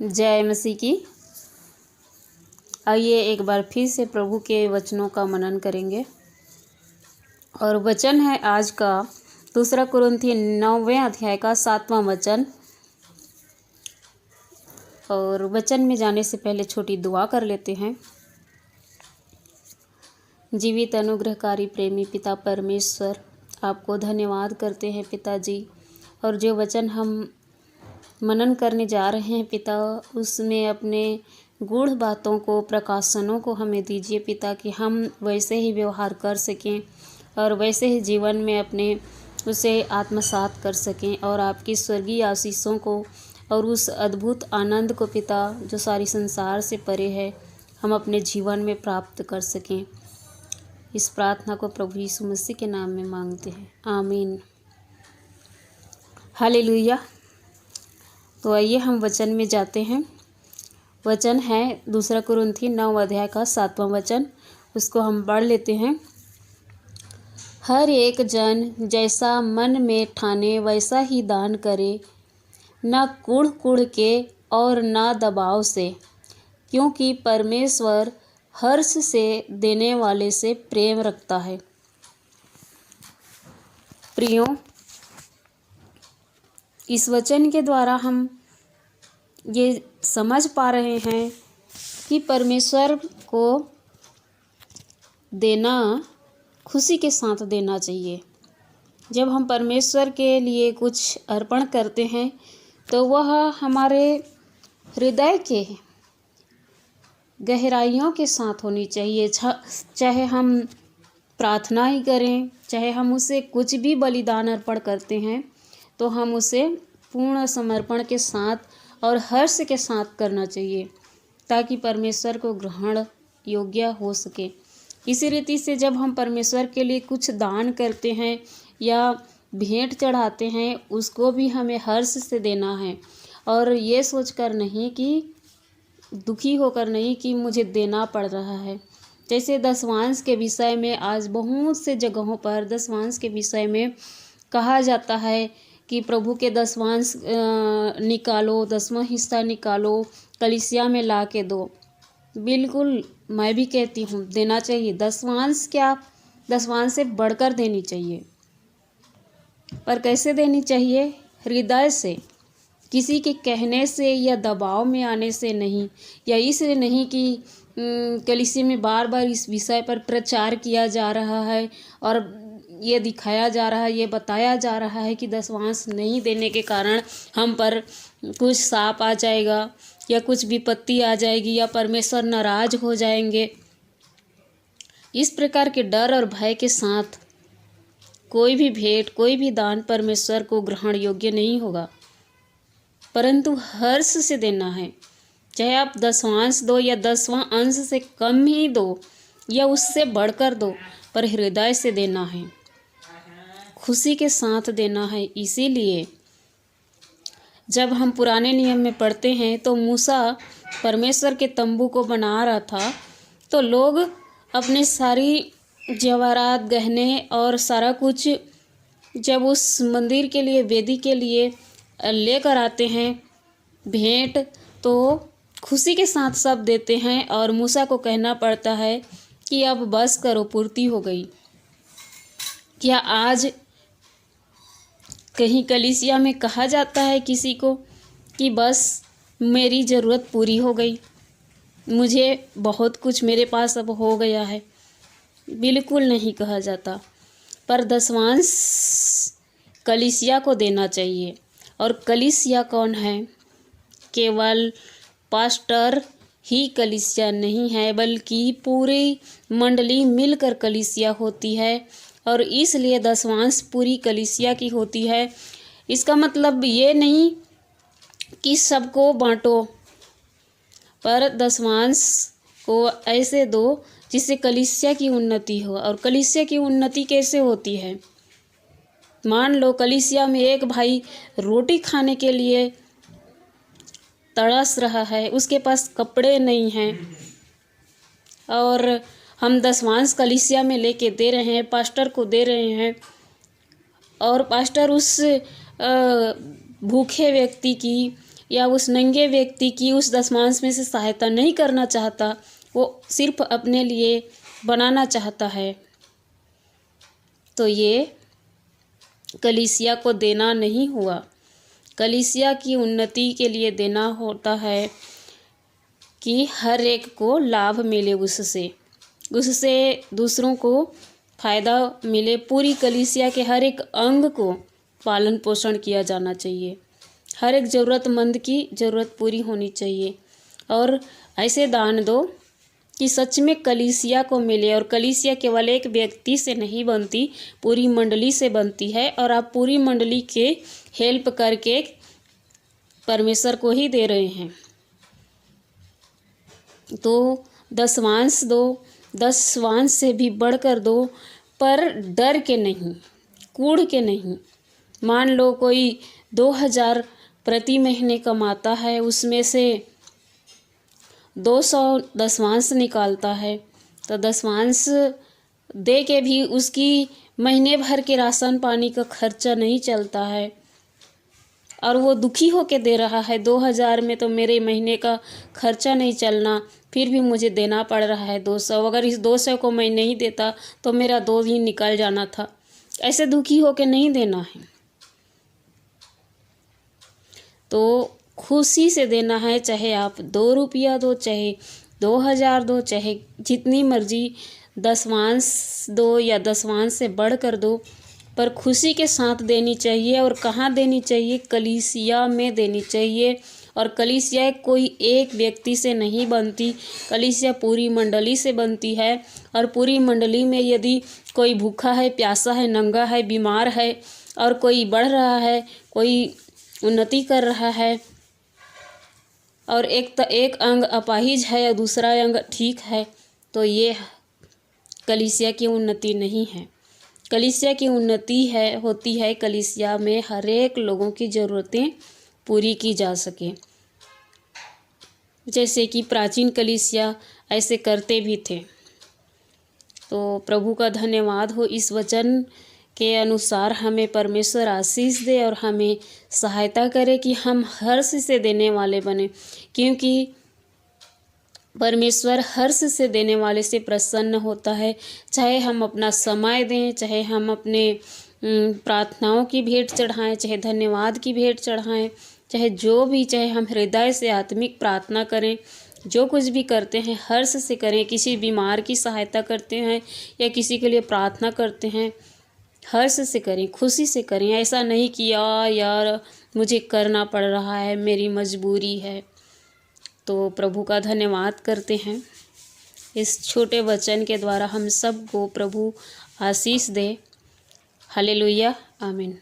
जय मसीह की। आइए एक बार फिर से प्रभु के वचनों का मनन करेंगे। और वचन है आज का 2 कुरिन्थी 9वें अध्याय का 7वां वचन। और वचन में जाने से पहले छोटी दुआ कर लेते हैं। जीवित अनुग्रहकारी प्रेमी पिता परमेश्वर, आपको धन्यवाद करते हैं पिताजी। और जो वचन हम मनन करने जा रहे हैं पिता, उसमें अपने गूढ़ बातों को, प्रकाशनों को हमें दीजिए पिता, कि हम वैसे ही व्यवहार कर सकें और वैसे ही जीवन में अपने उसे आत्मसात कर सकें और आपकी स्वर्गीय आशीषों को और उस अद्भुत आनंद को पिता, जो सारी संसार से परे है, हम अपने जीवन में प्राप्त कर सकें। इस प्रार्थना को प्रभु यीशु मसीह के नाम में मांगते हैं, आमीन। हालेलुया। तो आइए हम वचन में जाते हैं। वचन है 2 कुरिन्थी 9 अध्याय का 7वां वचन। उसको हम पढ़ लेते हैं। हर एक जन जैसा मन में ठाने वैसा ही दान करे, न कुढ़ कुढ़ के और न दबाव से, क्योंकि परमेश्वर हर्ष से देने वाले से प्रेम रखता है। प्रियों, इस वचन के द्वारा हम ये समझ पा रहे हैं कि परमेश्वर को देना खुशी के साथ देना चाहिए। जब हम परमेश्वर के लिए कुछ अर्पण करते हैं तो वह हमारे हृदय के गहराइयों के साथ होनी चाहिए। चाहे हम प्रार्थना ही करें, चाहे हम उसे कुछ भी बलिदान अर्पण करते हैं, तो हम उसे पूर्ण समर्पण के साथ और हर्ष के साथ करना चाहिए, ताकि परमेश्वर को ग्रहण योग्य हो सके। इसी रीति से जब हम परमेश्वर के लिए कुछ दान करते हैं या भेंट चढ़ाते हैं, उसको भी हमें हर्ष से देना है, और ये सोचकर नहीं कि दुखी होकर नहीं कि मुझे देना पड़ रहा है। जैसे दशवांश के विषय में आज बहुत से जगहों पर दशवांश के विषय में कहा जाता है कि प्रभु के दशवांश निकालो, 10वां हिस्सा निकालो, कलीसिया में ला के दो। बिल्कुल, मैं भी कहती हूँ देना चाहिए। दशवांश क्या, दशवांश से बढ़कर देनी चाहिए। पर कैसे देनी चाहिए? हृदय से, किसी के कहने से या दबाव में आने से नहीं, या इसलिए नहीं कि कलीसिया में बार बार इस विषय पर प्रचार किया जा रहा है और ये दिखाया जा रहा है, ये बताया जा रहा है कि दशवांश नहीं देने के कारण हम पर कुछ शाप आ जाएगा या कुछ विपत्ति आ जाएगी या परमेश्वर नाराज हो जाएंगे। इस प्रकार के डर और भय के साथ कोई भी भेंट, कोई भी दान परमेश्वर को ग्रहण योग्य नहीं होगा। परंतु हर्ष से देना है। चाहे आप दशवांश दो या 10वां अंश से कम ही दो या उससे बढ़कर दो, पर हृदय से देना है, खुशी के साथ देना है। इसीलिए जब हम पुराने नियम में पढ़ते हैं तो मूसा परमेश्वर के तंबू को बना रहा था, तो लोग अपने सारी जवाहरात, गहने और सारा कुछ जब उस मंदिर के लिए, वेदी के लिए लेकर आते हैं भेंट, तो खुशी के साथ सब देते हैं और मूसा को कहना पड़ता है कि अब बस करो, पूर्ति हो गई। क्या आज कहीं कलीसिया में कहा जाता है किसी को कि बस मेरी ज़रूरत पूरी हो गई, मुझे बहुत कुछ मेरे पास अब हो गया है? बिल्कुल नहीं कहा जाता। पर दशवांश कलीसिया को देना चाहिए। और कलीसिया कौन है? केवल पास्टर ही कलीसिया नहीं है, बल्कि पूरी मंडली मिलकर कलीसिया होती है। और इसलिए दशवांश पूरी कलीसिया की होती है। इसका मतलब ये नहीं कि सबको बांटो, पर दशवांश को ऐसे दो जिससे कलीसिया की उन्नति हो। और कलीसिया की उन्नति कैसे होती है? मान लो कलीसिया में एक भाई रोटी खाने के लिए तड़स रहा है, उसके पास कपड़े नहीं हैं, और हम दशवांश कलीसिया में लेके दे रहे हैं, पास्टर को दे रहे हैं, और पास्टर उस भूखे व्यक्ति की या उस नंगे व्यक्ति की उस दशमांश में से सहायता नहीं करना चाहता, वो सिर्फ अपने लिए बनाना चाहता है, तो ये कलीसिया को देना नहीं हुआ। कलीसिया की उन्नति के लिए देना होता है कि हर एक को लाभ मिले, उससे दूसरों को फ़ायदा मिले। पूरी कलीसिया के हर एक अंग को पालन पोषण किया जाना चाहिए, हर एक ज़रूरतमंद की ज़रूरत पूरी होनी चाहिए। और ऐसे दान दो कि सच में कलीसिया को मिले। और कलीसिया केवल एक व्यक्ति से नहीं बनती, पूरी मंडली से बनती है, और आप पूरी मंडली के हेल्प करके परमेश्वर को ही दे रहे हैं। तो दशवांश दो, दशवांश से भी बढ़कर दो, पर डर के नहीं, कूड़ के नहीं। मान लो कोई 2000 प्रति महीने कमाता है, उसमें से 200 दशवांश निकालता है, तो दशवांश दे के भी उसकी महीने भर के राशन पानी का खर्चा नहीं चलता है, और वो दुखी होके दे रहा है। 2000 में तो मेरे महीने का खर्चा नहीं चलना, फिर भी मुझे देना पड़ रहा है 200। अगर इस 200 को मैं नहीं देता तो मेरा 2 दिन निकल जाना था। ऐसे दुखी होके नहीं देना है, तो खुशी से देना है। चाहे आप 2 रुपया दो, चाहे 2000 दो, चाहे जितनी मर्जी दशवांश दो या दशवांश से बढ़कर दो, पर खुशी के साथ देनी चाहिए। और कहाँ देनी चाहिए? कलीसिया में देनी चाहिए। और कलीसिया कोई एक व्यक्ति से नहीं बनती, कलीसिया पूरी मंडली से बनती है। और पूरी मंडली में यदि कोई भूखा है, प्यासा है, नंगा है, बीमार है, और कोई बढ़ रहा है, कोई उन्नति कर रहा है, और एक अंग अपाहिज है और दूसरा अंग ठीक है, तो कलीसिया की उन्नति नहीं है। कलीसिया की उन्नति होती है कलीसिया में हर एक लोगों की ज़रूरतें पूरी की जा सके। जैसे कि प्राचीन कलीसिया ऐसे करते भी थे। तो प्रभु का धन्यवाद हो, इस वचन के अनुसार हमें परमेश्वर आशीष दे और हमें सहायता करे कि हम हर्ष से देने वाले बने, क्योंकि परमेश्वर हर्ष से देने वाले से प्रसन्न होता है। चाहे हम अपना समय दें, चाहे हम अपने प्रार्थनाओं की भेंट चढ़ाएं, चाहे धन्यवाद की भेंट चढ़ाएं, चाहे हम हृदय से आत्मिक प्रार्थना करें, जो कुछ भी करते हैं हर्ष से करें। किसी बीमार की सहायता करते हैं या किसी के लिए प्रार्थना करते हैं, हर्ष से करें, खुशी से करें। ऐसा नहीं कि यार मुझे करना पड़ रहा है, मेरी मजबूरी है। तो प्रभु का धन्यवाद करते हैं। इस छोटे वचन के द्वारा हम सबको प्रभु आशीष दे। हालेलुया, आमीन।